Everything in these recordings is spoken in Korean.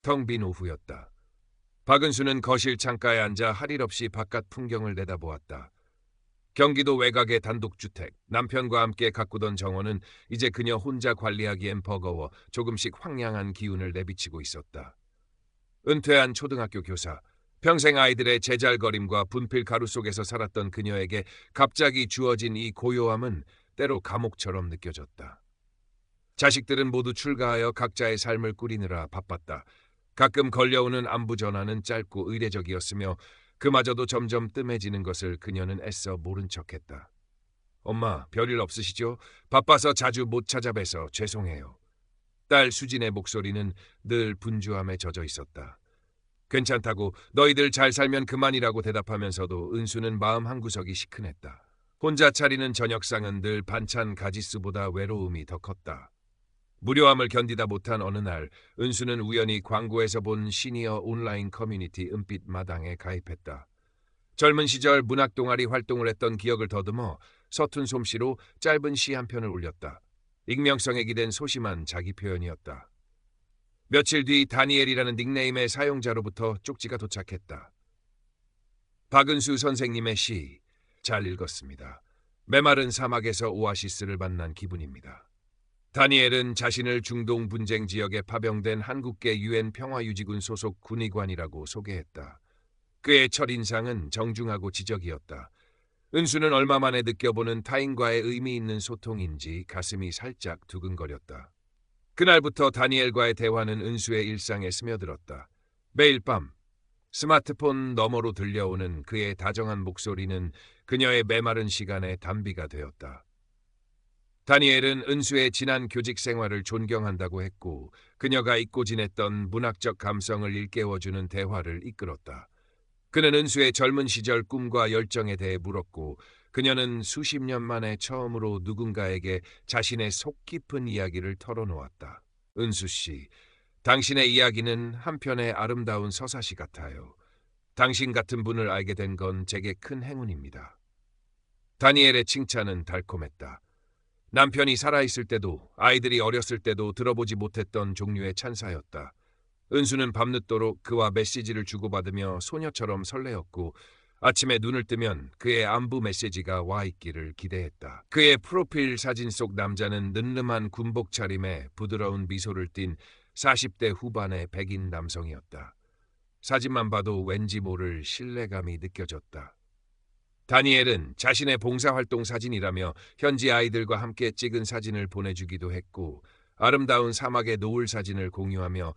텅 빈 오후였다. 박은수는 거실 창가에 앉아 할 일 없이 바깥 풍경을 내다보았다. 경기도 외곽의 단독주택, 남편과 함께 가꾸던 정원은 이제 그녀 혼자 관리하기엔 버거워 조금씩 황량한 기운을 내비치고 있었다. 은퇴한 초등학교 교사, 평생 아이들의 제잘거림과 분필 가루 속에서 살았던 그녀에게 갑자기 주어진 이 고요함은 때로 감옥처럼 느껴졌다. 자식들은 모두 출가하여 각자의 삶을 꾸리느라 바빴다. 가끔 걸려오는 안부 전화는 짧고 의례적이었으며 그마저도 점점 뜸해지는 것을 그녀는 애써 모른 척했다. 엄마, 별일 없으시죠? 바빠서 자주 못 찾아뵈서 죄송해요. 딸 수진의 목소리는 늘 분주함에 젖어 있었다. 괜찮다고, 너희들 잘 살면 그만이라고 대답하면서도 은수는 마음 한구석이 시큰했다. 혼자 차리는 저녁상은 늘 반찬 가짓수보다 외로움이 더 컸다. 무료함을 견디다 못한 어느 날, 은수는 우연히 광고에서 본 시니어 온라인 커뮤니티 은빛 마당에 가입했다. 젊은 시절 문학 동아리 활동을 했던 기억을 더듬어 서툰 솜씨로 짧은 시 한 편을 올렸다. 익명성에 기댄 소심한 자기 표현이었다. 며칠 뒤 다니엘이라는 닉네임의 사용자로부터 쪽지가 도착했다. 박은수 선생님의 시, 잘 읽었습니다. 메마른 사막에서 오아시스를 만난 기분입니다. 다니엘은 자신을 중동 분쟁 지역에 파병된 한국계 유엔 평화유지군 소속 군의관이라고 소개했다. 그의 첫인상은 정중하고 지적이었다. 은수는 얼마 만에 느껴보는 타인과의 의미 있는 소통인지 가슴이 살짝 두근거렸다. 그날부터 다니엘과의 대화는 은수의 일상에 스며들었다. 매일 밤 스마트폰 너머로 들려오는 그의 다정한 목소리는 그녀의 메마른 시간에 단비가 되었다. 다니엘은 은수의 지난 교직 생활을 존경한다고 했고 그녀가 잊고 지냈던 문학적 감성을 일깨워주는 대화를 이끌었다. 그는 은수의 젊은 시절 꿈과 열정에 대해 물었고 그녀는 수십 년 만에 처음으로 누군가에게 자신의 속 깊은 이야기를 털어놓았다. 은수 씨, 당신의 이야기는 한편의 아름다운 서사시 같아요. 당신 같은 분을 알게 된 건 제게 큰 행운입니다. 다니엘의 칭찬은 달콤했다. 남편이 살아있을 때도 아이들이 어렸을 때도 들어보지 못했던 종류의 찬사였다. 은수는 밤늦도록 그와 메시지를 주고받으며 소녀처럼 설레었고 아침에 눈을 뜨면 그의 안부 메시지가 와 있기를 기대했다. 그의 프로필 사진 속 남자는 늠름한 군복 차림에 부드러운 미소를 띤 40대 후반의 백인 남성이었다. 사진만 봐도 왠지 모를 신뢰감이 느껴졌다. 다니엘은 자신의 봉사활동 사진이라며 현지 아이들과 함께 찍은 사진을 보내주기도 했고 아름다운 사막의 노을 사진을 공유하며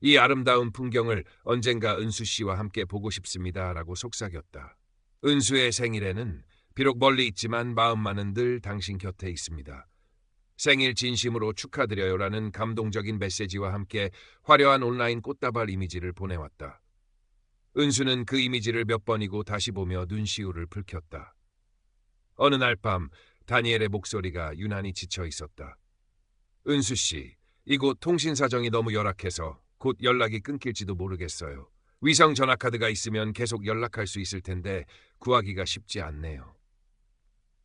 이 아름다운 풍경을 언젠가 은수 씨와 함께 보고 싶습니다라고 속삭였다. 은수의 생일에는 비록 멀리 있지만 마음만은 늘 당신 곁에 있습니다. 생일 진심으로 축하드려요라는 감동적인 메시지와 함께 화려한 온라인 꽃다발 이미지를 보내왔다. 은수는 그 이미지를 몇 번이고 다시 보며 눈시울을 붉혔다. 어느 날 밤 다니엘의 목소리가 유난히 지쳐 있었다. 은수 씨, 이곳 통신 사정이 너무 열악해서 곧 연락이 끊길지도 모르겠어요. 위성 전화 카드가 있으면 계속 연락할 수 있을 텐데 구하기가 쉽지 않네요.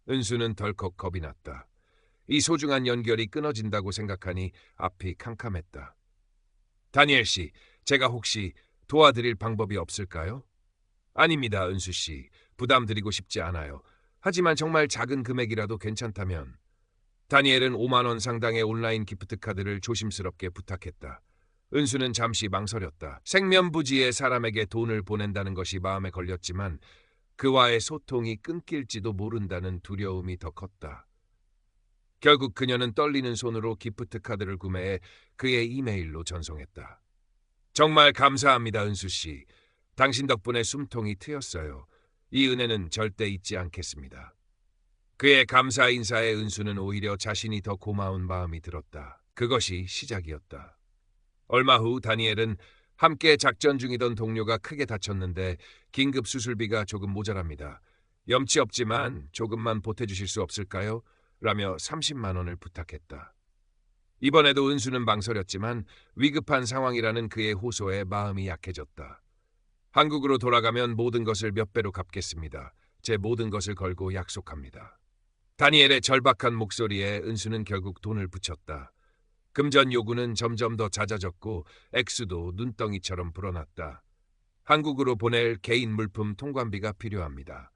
은수는 덜컥 겁이 났다. 이 소중한 연결이 끊어진다고 생각하니 앞이 캄캄했다. 다니엘 씨, 제가 혹시 도와드릴 방법이 없을까요? 아닙니다, 은수 씨. 부담 드리고 싶지 않아요. 하지만 정말 작은 금액이라도 괜찮다면. 다니엘은 5만 원 상당의 온라인 기프트 카드를 조심스럽게 부탁했다. 은수는 잠시 망설였다. 생면부지의 사람에게 돈을 보낸다는 것이 마음에 걸렸지만 그와의 소통이 끊길지도 모른다는 두려움이 더 컸다. 결국 그녀는 떨리는 손으로 기프트 카드를 구매해 그의 이메일로 전송했다. 정말 감사합니다, 은수 씨. 당신 덕분에 숨통이 트였어요. 이 은혜는 절대 잊지 않겠습니다. 그의 감사 인사에 은수는 오히려 자신이 더 고마운 마음이 들었다. 그것이 시작이었다. 얼마 후 다니엘은 함께 작전 중이던 동료가 크게 다쳤는데 긴급 수술비가 조금 모자랍니다. 염치 없지만 조금만 보태주실 수 없을까요? 라며 30만 원을 부탁했다. 이번에도 은수는 망설였지만 위급한 상황이라는 그의 호소에 마음이 약해졌다. 한국으로 돌아가면 모든 것을 몇 배로 갚겠습니다. 제 모든 것을 걸고 약속합니다. 다니엘의 절박한 목소리에 은수는 결국 돈을 붙였다. 금전 요구는 점점 더 잦아졌고 액수도 눈덩이처럼 불어났다. 한국으로 보낼 개인 물품 통관비가 필요합니다.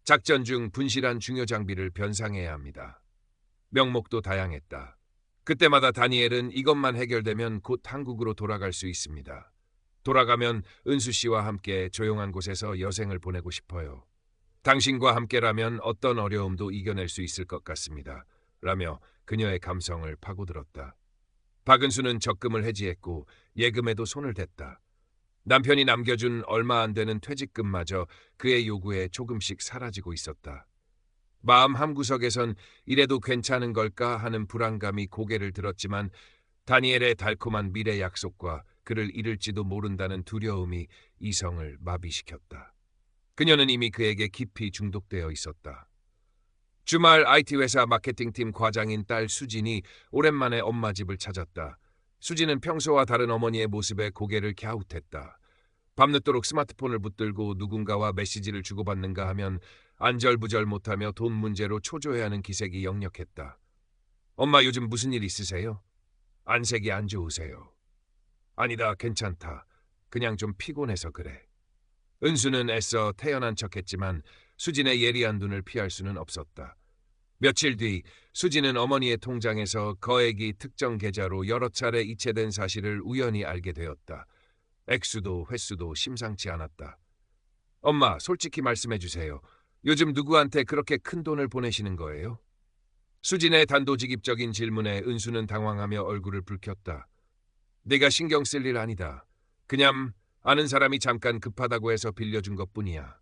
작전 중 분실한 중요 장비를 변상해야 합니다. 명목도 다양했다. 그때마다 다니엘은 이것만 해결되면 곧 한국으로 돌아갈 수 있습니다. 돌아가면 은수 씨와 함께 조용한 곳에서 여생을 보내고 싶어요. 당신과 함께라면 어떤 어려움도 이겨낼 수 있을 것 같습니다. 라며 그녀의 감성을 파고들었다. 박은수는 적금을 해지했고 예금에도 손을 댔다. 남편이 남겨준 얼마 안 되는 퇴직금마저 그의 요구에 조금씩 사라지고 있었다. 마음 한구석에선 이래도 괜찮은 걸까 하는 불안감이 고개를 들었지만 다니엘의 달콤한 미래 약속과 그를 잃을지도 모른다는 두려움이 이성을 마비시켰다. 그녀는 이미 그에게 깊이 중독되어 있었다. 주말 IT 회사 마케팅팀 과장인 딸 수진이 오랜만에 엄마 집을 찾았다. 수진은 평소와 다른 어머니의 모습에 고개를 갸웃했다. 밤늦도록 스마트폰을 붙들고 누군가와 메시지를 주고받는가 하면 안절부절 못하며 돈 문제로 초조해하는 기색이 역력했다. 엄마 요즘 무슨 일 있으세요? 안색이 안 좋으세요. 아니다, 괜찮다. 그냥 좀 피곤해서 그래. 은수는 애써 태연한 척했지만 수진의 예리한 눈을 피할 수는 없었다. 며칠 뒤 수진은 어머니의 통장에서 거액이 특정 계좌로 여러 차례 이체된 사실을 우연히 알게 되었다. 액수도 횟수도 심상치 않았다. 엄마, 솔직히 말씀해 주세요. 요즘 누구한테 그렇게 큰 돈을 보내시는 거예요? 수진의 단도직입적인 질문에 은수는 당황하며 얼굴을 붉혔다. 내가 신경 쓸 일 아니다. 그냥 아는 사람이 잠깐 급하다고 해서 빌려준 것뿐이야.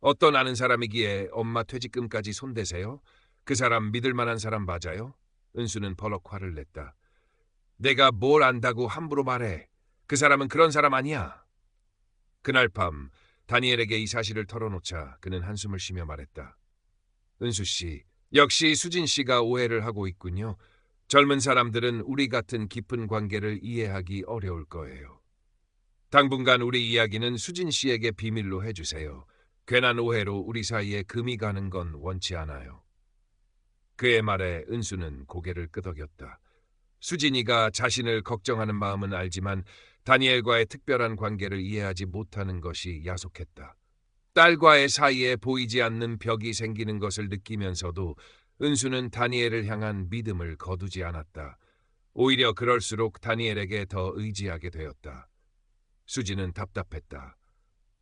어떤 아는 사람이기에 엄마 퇴직금까지 손대세요? 그 사람 믿을 만한 사람 맞아요? 은수는 버럭 화를 냈다. 내가 뭘 안다고 함부로 말해. 그 사람은 그런 사람 아니야. 그날 밤 다니엘에게 이 사실을 털어놓자 그는 한숨을 쉬며 말했다. 은수 씨, 역시 수진 씨가 오해를 하고 있군요. 젊은 사람들은 우리 같은 깊은 관계를 이해하기 어려울 거예요. 당분간 우리 이야기는 수진 씨에게 비밀로 해주세요. 괜한 오해로 우리 사이에 금이 가는 건 원치 않아요. 그의 말에 은수는 고개를 끄덕였다. 수진이가 자신을 걱정하는 마음은 알지만 다니엘과의 특별한 관계를 이해하지 못하는 것이 야속했다. 딸과의 사이에 보이지 않는 벽이 생기는 것을 느끼면서도 은수는 다니엘을 향한 믿음을 거두지 않았다. 오히려 그럴수록 다니엘에게 더 의지하게 되었다. 수진은 답답했다.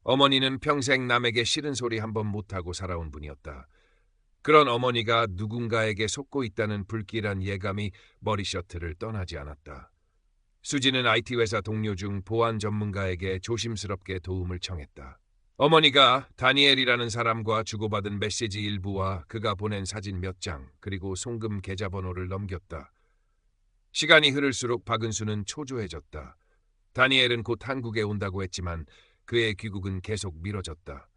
어머니는 평생 남에게 싫은 소리 한번 못하고 살아온 분이었다. 그런 어머니가 누군가에게 속고 있다는 불길한 예감이 머리셔틀을 떠나지 않았다. 수진은 IT 회사 동료 중 보안 전문가에게 조심스럽게 도움을 청했다. 어머니가 다니엘이라는 사람과 주고받은 메시지 일부와 그가 보낸 사진 몇 장, 그리고 송금 계좌번호를 넘겼다. 시간이 흐를수록 박은수는 초조해졌다. 다니엘은 곧 한국에 온다고 했지만 그의 귀국은 계속 미뤄졌다.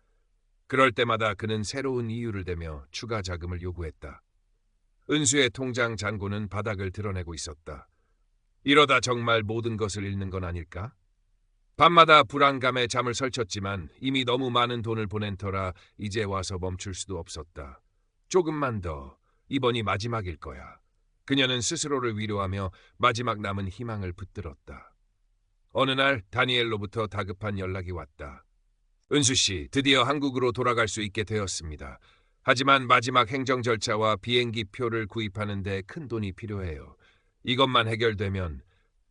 그럴 때마다 그는 새로운 이유를 대며 추가 자금을 요구했다. 은수의 통장 잔고는 바닥을 드러내고 있었다. 이러다 정말 모든 것을 잃는 건 아닐까? 밤마다 불안감에 잠을 설쳤지만 이미 너무 많은 돈을 보낸 터라 이제 와서 멈출 수도 없었다. 조금만 더, 이번이 마지막일 거야. 그녀는 스스로를 위로하며 마지막 남은 희망을 붙들었다. 어느 날 다니엘로부터 다급한 연락이 왔다. 은수 씨, 드디어 한국으로 돌아갈 수 있게 되었습니다. 하지만 마지막 행정 절차와 비행기 표를 구입하는 데 큰 돈이 필요해요. 이것만 해결되면,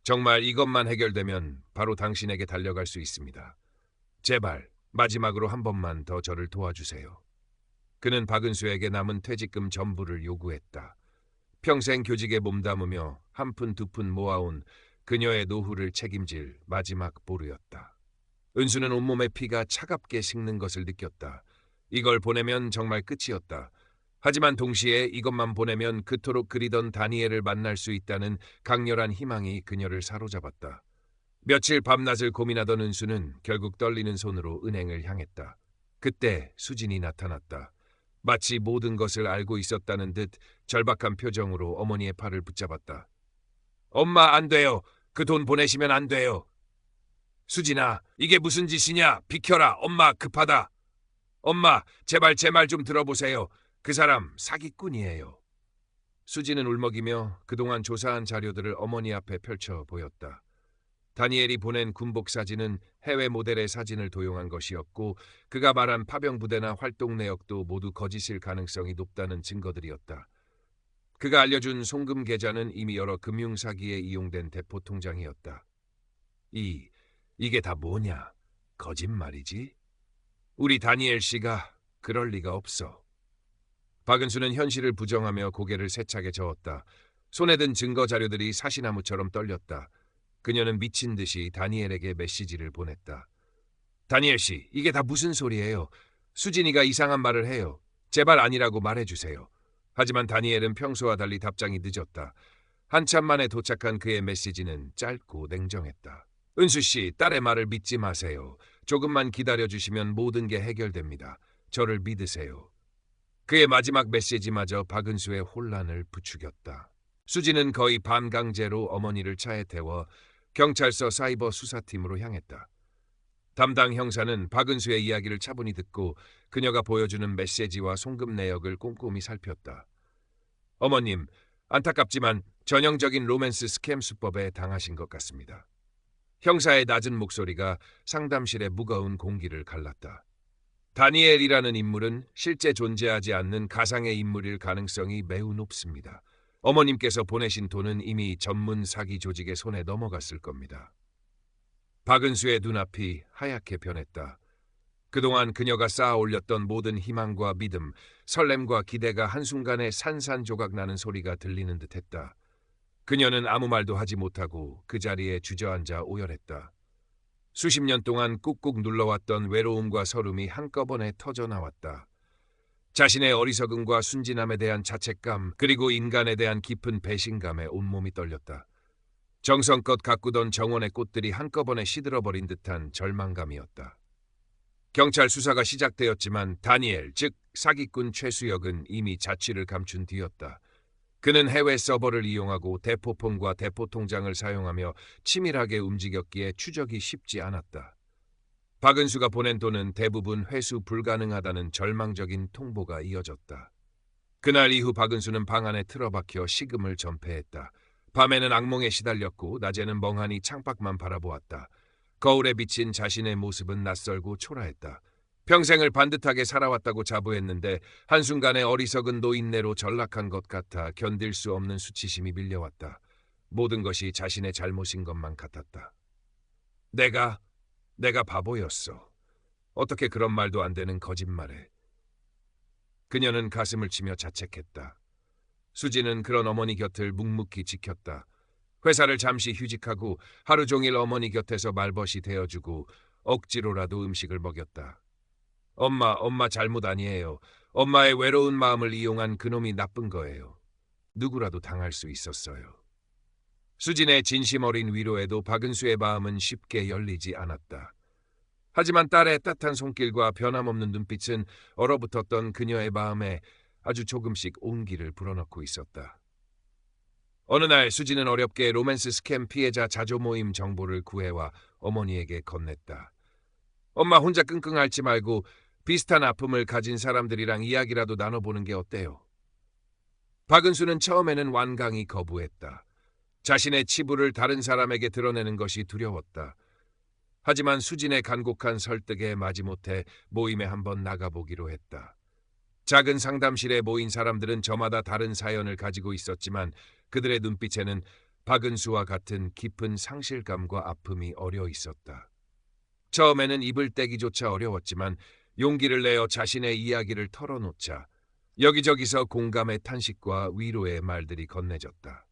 정말 이것만 해결되면 바로 당신에게 달려갈 수 있습니다. 제발 마지막으로 한 번만 더 저를 도와주세요. 그는 박은수에게 남은 퇴직금 전부를 요구했다. 평생 교직에 몸담으며 한 푼 두 푼 모아온 그녀의 노후를 책임질 마지막 보루였다. 은수는 온몸의 피가 차갑게 식는 것을 느꼈다. 이걸 보내면 정말 끝이었다. 하지만 동시에 이것만 보내면 그토록 그리던 다니엘을 만날 수 있다는 강렬한 희망이 그녀를 사로잡았다. 며칠 밤낮을 고민하던 은수는 결국 떨리는 손으로 은행을 향했다. 그때 수진이 나타났다. 마치 모든 것을 알고 있었다는 듯 절박한 표정으로 어머니의 팔을 붙잡았다. 엄마, 안 돼요. 그 돈 보내시면 안 돼요. 수진아, 이게 무슨 짓이냐? 비켜라. 엄마, 급하다. 엄마, 제발 제 말 좀 들어보세요. 그 사람 사기꾼이에요. 수지는 울먹이며 그동안 조사한 자료들을 어머니 앞에 펼쳐 보였다. 다니엘이 보낸 군복 사진은 해외 모델의 사진을 도용한 것이었고 그가 말한 파병 부대나 활동 내역도 모두 거짓일 가능성이 높다는 증거들이었다. 그가 알려준 송금 계좌는 이미 여러 금융 사기에 이용된 대포 통장이었다. 이게 다 뭐냐? 거짓말이지? 우리 다니엘 씨가 그럴 리가 없어. 박은수는 현실을 부정하며 고개를 세차게 저었다. 손에 든 증거 자료들이 사시나무처럼 떨렸다. 그녀는 미친 듯이 다니엘에게 메시지를 보냈다. 다니엘 씨, 이게 다 무슨 소리예요? 수진이가 이상한 말을 해요. 제발 아니라고 말해주세요. 하지만 다니엘은 평소와 달리 답장이 늦었다. 한참 만에 도착한 그의 메시지는 짧고 냉정했다. 은수 씨, 딸의 말을 믿지 마세요. 조금만 기다려주시면 모든 게 해결됩니다. 저를 믿으세요. 그의 마지막 메시지마저 박은수의 혼란을 부추겼다. 수지는 거의 반강제로 어머니를 차에 태워 경찰서 사이버 수사팀으로 향했다. 담당 형사는 박은수의 이야기를 차분히 듣고 그녀가 보여주는 메시지와 송금 내역을 꼼꼼히 살폈다. 어머님, 안타깝지만 전형적인 로맨스 스캠 수법에 당하신 것 같습니다. 형사의 낮은 목소리가 상담실의 무거운 공기를 갈랐다. 다니엘이라는 인물은 실제 존재하지 않는 가상의 인물일 가능성이 매우 높습니다. 어머님께서 보내신 돈은 이미 전문 사기 조직의 손에 넘어갔을 겁니다. 박은수의 눈앞이 하얗게 변했다. 그동안 그녀가 쌓아 올렸던 모든 희망과 믿음, 설렘과 기대가 한순간에 산산조각 나는 소리가 들리는 듯했다. 그녀는 아무 말도 하지 못하고 그 자리에 주저앉아 오열했다. 수십 년 동안 꾹꾹 눌러왔던 외로움과 서름이 한꺼번에 터져나왔다. 자신의 어리석음과 순진함에 대한 자책감, 그리고 인간에 대한 깊은 배신감에 온몸이 떨렸다. 정성껏 가꾸던 정원의 꽃들이 한꺼번에 시들어버린 듯한 절망감이었다. 경찰 수사가 시작되었지만 다니엘, 즉 사기꾼 최수혁은 이미 자취를 감춘 뒤였다. 그는 해외 서버를 이용하고 대포폰과 대포통장을 사용하며 치밀하게 움직였기에 추적이 쉽지 않았다. 박은수가 보낸 돈은 대부분 회수 불가능하다는 절망적인 통보가 이어졌다. 그날 이후 박은수는 방 안에 틀어박혀 식음을 전폐했다. 밤에는 악몽에 시달렸고 낮에는 멍하니 창밖만 바라보았다. 거울에 비친 자신의 모습은 낯설고 초라했다. 평생을 반듯하게 살아왔다고 자부했는데 한순간에 어리석은 노인네로 전락한 것 같아 견딜 수 없는 수치심이 밀려왔다. 모든 것이 자신의 잘못인 것만 같았다. 내가 바보였어. 어떻게 그런 말도 안 되는 거짓말에. 그녀는 가슴을 치며 자책했다. 수지는 그런 어머니 곁을 묵묵히 지켰다. 회사를 잠시 휴직하고 하루 종일 어머니 곁에서 말벗이 되어주고 억지로라도 음식을 먹였다. 엄마 잘못 아니에요. 엄마의 외로운 마음을 이용한 그놈이 나쁜 거예요. 누구라도 당할 수 있었어요. 수진의 진심 어린 위로에도 박은수의 마음은 쉽게 열리지 않았다. 하지만 딸의 따뜻한 손길과 변함없는 눈빛은 얼어붙었던 그녀의 마음에 아주 조금씩 온기를 불어넣고 있었다. 어느 날 수진은 어렵게 로맨스 스캠 피해자 자조 모임 정보를 구해와 어머니에게 건넸다. 엄마 혼자 끙끙 앓지 말고 비슷한 아픔을 가진 사람들이랑 이야기라도 나눠보는 게 어때요? 박은수는 처음에는 완강히 거부했다. 자신의 치부를 다른 사람에게 드러내는 것이 두려웠다. 하지만 수진의 간곡한 설득에 마지못해 모임에 한번 나가보기로 했다. 작은 상담실에 모인 사람들은 저마다 다른 사연을 가지고 있었지만 그들의 눈빛에는 박은수와 같은 깊은 상실감과 아픔이 어려 있었다. 처음에는 입을 떼기조차 어려웠지만 용기를 내어 자신의 이야기를 털어놓자 여기저기서 공감의 탄식과 위로의 말들이 건네졌다.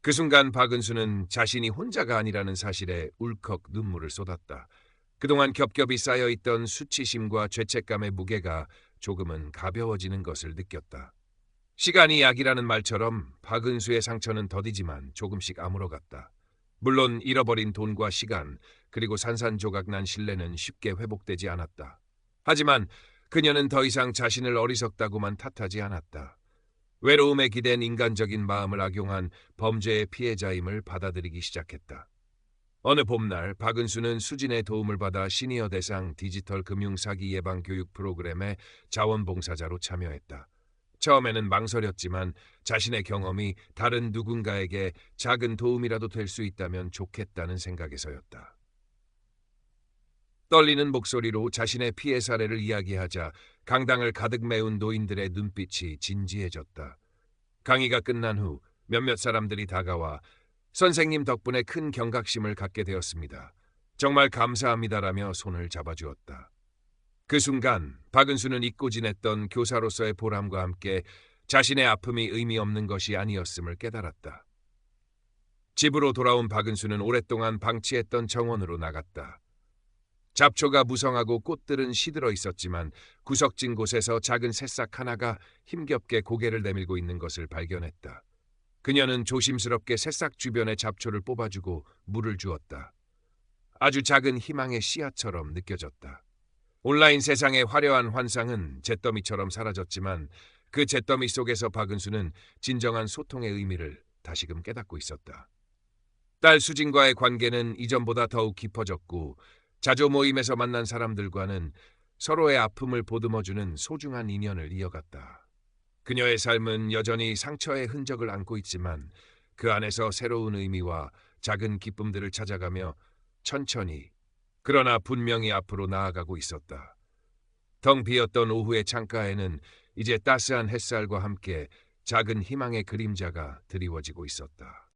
그 순간 박은수는 자신이 혼자가 아니라는 사실에 울컥 눈물을 쏟았다. 그동안 겹겹이 쌓여있던 수치심과 죄책감의 무게가 조금은 가벼워지는 것을 느꼈다. 시간이 약이라는 말처럼 박은수의 상처는 더디지만 조금씩 아물어갔다. 물론 잃어버린 돈과 시간, 그리고 산산조각 난 신뢰는 쉽게 회복되지 않았다. 하지만 그녀는 더 이상 자신을 어리석다고만 탓하지 않았다. 외로움에 기댄 인간적인 마음을 악용한 범죄의 피해자임을 받아들이기 시작했다. 어느 봄날 박은수는 수진의 도움을 받아 시니어 대상 디지털 금융 사기 예방 교육 프로그램의 자원봉사자로 참여했다. 처음에는 망설였지만 자신의 경험이 다른 누군가에게 작은 도움이라도 될 수 있다면 좋겠다는 생각에서였다. 떨리는 목소리로 자신의 피해 사례를 이야기하자 강당을 가득 메운 노인들의 눈빛이 진지해졌다. 강의가 끝난 후 몇몇 사람들이 다가와 선생님 덕분에 큰 경각심을 갖게 되었습니다. 정말 감사합니다라며 손을 잡아주었다. 그 순간 박은수는 잊고 지냈던 교사로서의 보람과 함께 자신의 아픔이 의미 없는 것이 아니었음을 깨달았다. 집으로 돌아온 박은수는 오랫동안 방치했던 정원으로 나갔다. 잡초가 무성하고 꽃들은 시들어 있었지만 구석진 곳에서 작은 새싹 하나가 힘겹게 고개를 내밀고 있는 것을 발견했다. 그녀는 조심스럽게 새싹 주변의 잡초를 뽑아주고 물을 주었다. 아주 작은 희망의 씨앗처럼 느껴졌다. 온라인 세상의 화려한 환상은 잿더미처럼 사라졌지만 그 잿더미 속에서 박은수는 진정한 소통의 의미를 다시금 깨닫고 있었다. 딸 수진과의 관계는 이전보다 더욱 깊어졌고 자조 모임에서 만난 사람들과는 서로의 아픔을 보듬어주는 소중한 인연을 이어갔다. 그녀의 삶은 여전히 상처의 흔적을 안고 있지만 그 안에서 새로운 의미와 작은 기쁨들을 찾아가며 천천히 그러나 분명히 앞으로 나아가고 있었다. 텅 비었던 오후의 창가에는 이제 따스한 햇살과 함께 작은 희망의 그림자가 드리워지고 있었다.